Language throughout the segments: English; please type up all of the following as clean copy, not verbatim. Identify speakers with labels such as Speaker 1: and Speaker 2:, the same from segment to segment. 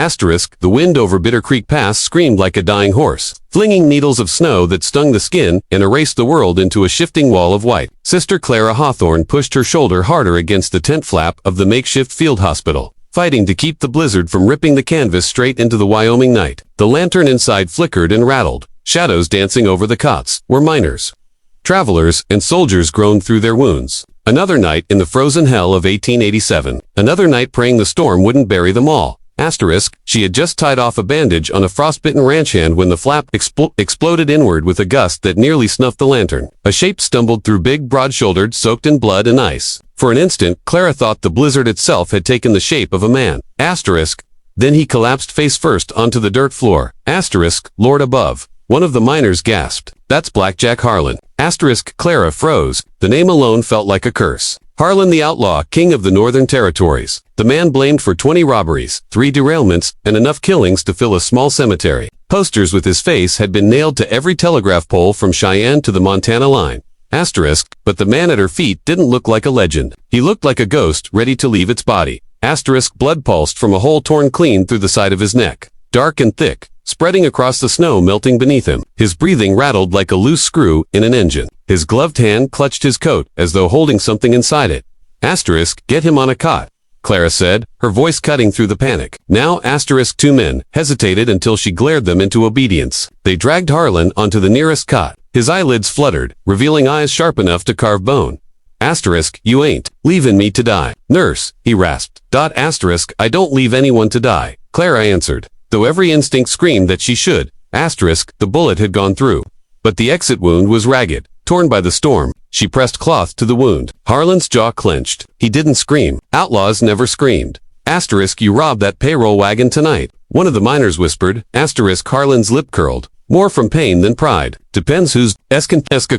Speaker 1: Asterisk, the wind over Bitter Creek Pass screamed like a dying horse, flinging needles of snow that stung the skin and erased the world into a shifting wall of white. Sister Clara Hawthorne pushed her shoulder harder against the tent flap of the makeshift field hospital, fighting to keep the blizzard from ripping the canvas straight into the Wyoming night. The lantern inside flickered and rattled. Shadows dancing over the cots were miners, travelers, and soldiers groaned through their wounds. Another night in the frozen hell of 1887. Another night praying the storm wouldn't bury them all. Asterisk, she had just tied off a bandage on a frostbitten ranch hand when the flap exploded inward with a gust that nearly snuffed the lantern. A shape stumbled through big, broad-shouldered, soaked in blood and ice. For an instant, Clara thought the blizzard itself had taken the shape of a man. Asterisk, then he collapsed face first onto the dirt floor. Asterisk, Lord above. One of the miners gasped. That's Black Jack Harlan. Asterisk, Clara froze. The name alone felt like a curse. Harlan the outlaw, king of the Northern Territories. The man blamed for 20 robberies, 3 derailments, and enough killings to fill a small cemetery. Posters with his face had been nailed to every telegraph pole from Cheyenne to the Montana line. Asterisk, but the man at her feet didn't look like a legend. He looked like a ghost ready to leave its body. Asterisk, blood pulsed from a hole torn clean through the side of his neck. Dark and thick, spreading across the snow melting beneath him. His breathing rattled like a loose screw in an engine. His gloved hand clutched his coat as though holding something inside it. Asterisk, get him on a cot, Clara said, her voice cutting through the panic. Now asterisk, 2 men hesitated until she glared them into obedience. They dragged Harlan onto the nearest cot. His eyelids fluttered, revealing eyes sharp enough to carve bone. Asterisk, you ain't leaving me to die. Nurse, he rasped. Asterisk, I don't leave anyone to die, Clara answered, though every instinct screamed that she should. Asterisk, the bullet had gone through. But the exit wound was ragged, torn by the storm. She pressed cloth to the wound. Harlan's jaw clenched. He didn't scream. Outlaws never screamed. Asterisk, you robbed that payroll wagon tonight, one of the miners whispered. Asterisk, Harlan's lip curled. More from pain than pride. Depends who's.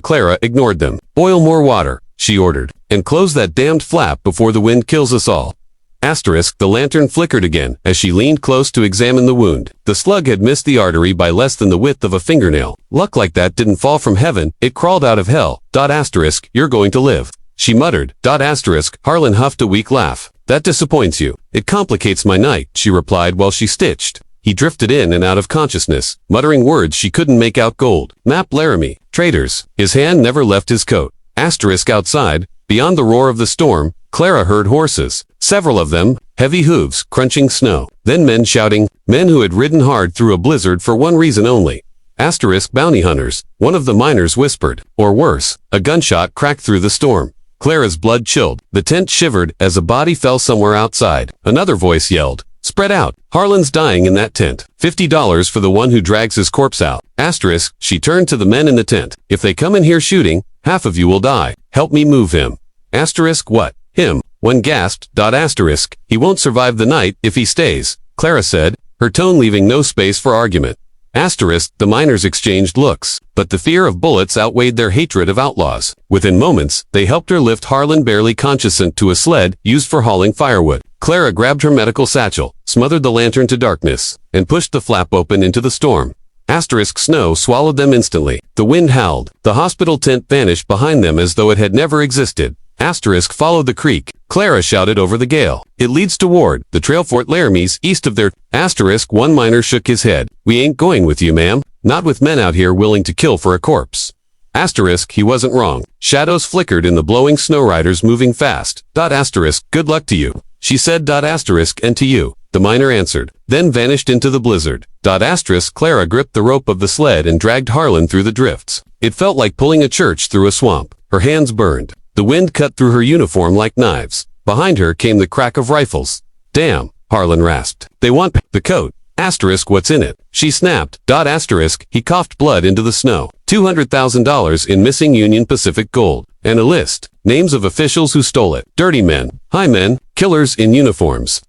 Speaker 1: Clara ignored them. Boil more water, she ordered, and close that damned flap before the wind kills us all. Asterisk, the lantern flickered again as she leaned close to examine the wound. The slug had missed the artery by less than the width of a fingernail. Luck like that didn't fall from heaven, it crawled out of hell. Asterisk, you're going to live, she muttered. Asterisk, Harlan huffed a weak laugh. That disappoints you. It complicates my night, she replied while she stitched. He drifted in and out of consciousness, muttering words she couldn't make out. Gold, map, Laramie, traitors. His hand never left his coat. Asterisk, outside, beyond the roar of the storm, Clara heard horses, several of them, heavy hooves, crunching snow. Then men shouting, men who had ridden hard through a blizzard for one reason only. Asterisk, bounty hunters, one of the miners whispered. Or worse, a gunshot cracked through the storm. Clara's blood chilled. The tent shivered as a body fell somewhere outside. Another voice yelled, spread out. Harlan's dying in that tent. $50 for the one who drags his corpse out. Asterisk, she turned to the men in the tent. If they come in here shooting, half of you will die. Help me move him. Asterisk, what? Him. One gasped. Asterisk, he won't survive the night if he stays, Clara said, her tone leaving no space for argument. Asterisk, the miners exchanged looks, but the fear of bullets outweighed their hatred of outlaws. Within moments, they helped her lift Harlan barely conscient to a sled used for hauling firewood. Clara grabbed her medical satchel, smothered the lantern to darkness, and pushed the flap open into the storm. Asterisk, snow swallowed them instantly. The wind howled. The hospital tent vanished behind them as though it had never existed. Asterisk, followed the creek. Clara shouted over the gale. It leads to Ward, the trail Fort Laramie's east of their. Asterisk, one miner shook his head. We ain't going with you, ma'am. Not with men out here willing to kill for a corpse. Asterisk, he wasn't wrong. Shadows flickered in the blowing snow riders moving fast. Asterisk, good luck to you, she said. Asterisk, and to you, the miner answered, then vanished into the blizzard. Asterisk, Clara gripped the rope of the sled and dragged Harlan through the drifts. It felt like pulling a church through a swamp. Her hands burned. The wind cut through her uniform like knives. Behind her came the crack of rifles. Damn, Harlan rasped. They want the coat. Asterisk, what's in it? She snapped. Asterisk, he coughed blood into the snow. $200,000 in missing Union Pacific gold. And a list. Names of officials who stole it. Dirty men. High men. Killers in uniforms.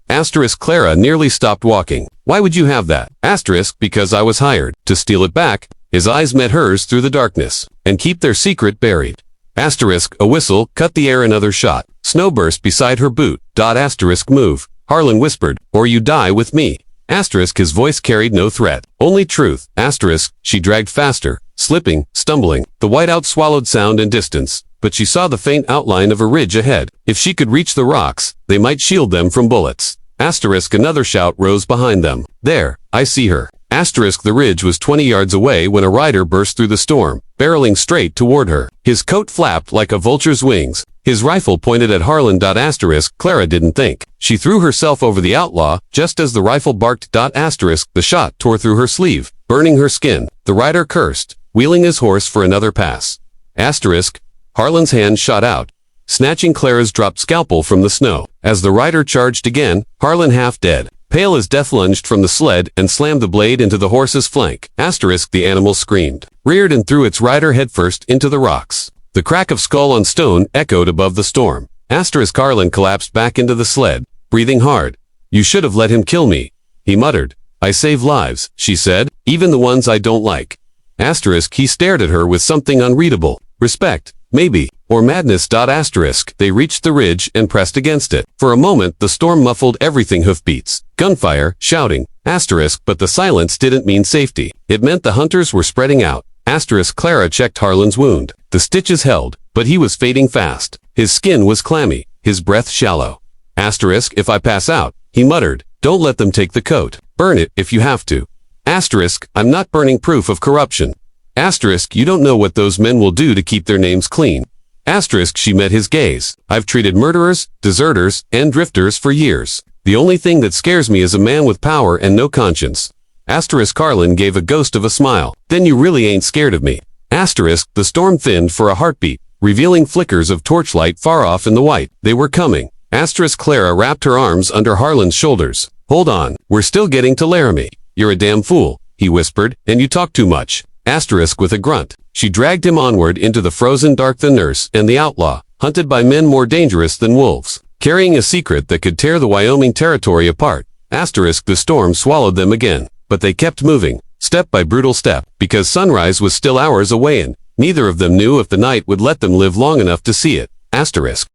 Speaker 1: Asterisk, Clara nearly stopped walking. Why would you have that? Asterisk, because I was hired to steal it back. His eyes met hers through the darkness. And keep their secret buried. Asterisk, a whistle cut the air. Another shot. Snow burst beside her boot. Asterisk, move. Harlan whispered, or you die with me. Asterisk, his voice carried no threat, only truth. Asterisk, she dragged faster, slipping, stumbling. The whiteout swallowed sound and distance, but she saw the faint outline of a ridge ahead. If she could reach the rocks, they might shield them from bullets. Asterisk another shout rose behind them. There, I see her. Asterisk the ridge was 20 yards away when a rider burst through the storm, barreling straight toward her. His coat flapped like a vulture's wings. His rifle pointed at Harlan. Asterisk Clara didn't think. She threw herself over the outlaw, just as the rifle barked. Asterisk the shot tore through her sleeve, burning her skin. The rider cursed, wheeling his horse for another pass. Asterisk, Harlan's hand shot out, snatching Clara's dropped scalpel from the snow. As the rider charged again, Harlan half dead, pale as death lunged from the sled and slammed the blade into the horse's flank. Asterisk the animal screamed, reared and threw its rider headfirst into the rocks. The crack of skull on stone echoed above the storm. Asterisk Harlan collapsed back into the sled, breathing hard. You should have let him kill me, he muttered. I save lives, she said, even the ones I don't like. Asterisk he stared at her with something unreadable. Respect, maybe, or madness. Asterisk they reached the ridge and pressed against it. For a moment the storm muffled everything: hoofbeats, gunfire, shouting. Asterisk but the silence didn't mean safety. It meant the hunters were spreading out. Asterisk Clara checked Harlan's wound. The stitches held, but he was fading fast. His skin was clammy, his breath shallow. Asterisk if I pass out, he muttered. Don't let them take the coat. Burn it if you have to. Asterisk I'm not burning proof of corruption. Asterisk you don't know what those men will do to keep their names clean. Asterisk she met his gaze. I've treated murderers, deserters, and drifters for years. The only thing that scares me is a man with power and no conscience. Asterisk Harlan gave a ghost of a smile. Then you really ain't scared of me. Asterisk the storm thinned for a heartbeat, revealing flickers of torchlight far off in the white. They were coming. Asterisk Clara wrapped her arms under Harlan's shoulders. Hold on, we're still getting to Laramie. You're a damn fool, he whispered, and you talk too much. Asterisk with a grunt. She dragged him onward into the frozen dark. The nurse and the outlaw, hunted by men more dangerous than wolves, carrying a secret that could tear the Wyoming territory apart. Asterisk the storm swallowed them again, but they kept moving, step by brutal step, because sunrise was still hours away and neither of them knew if the night would let them live long enough to see it. Asterisk.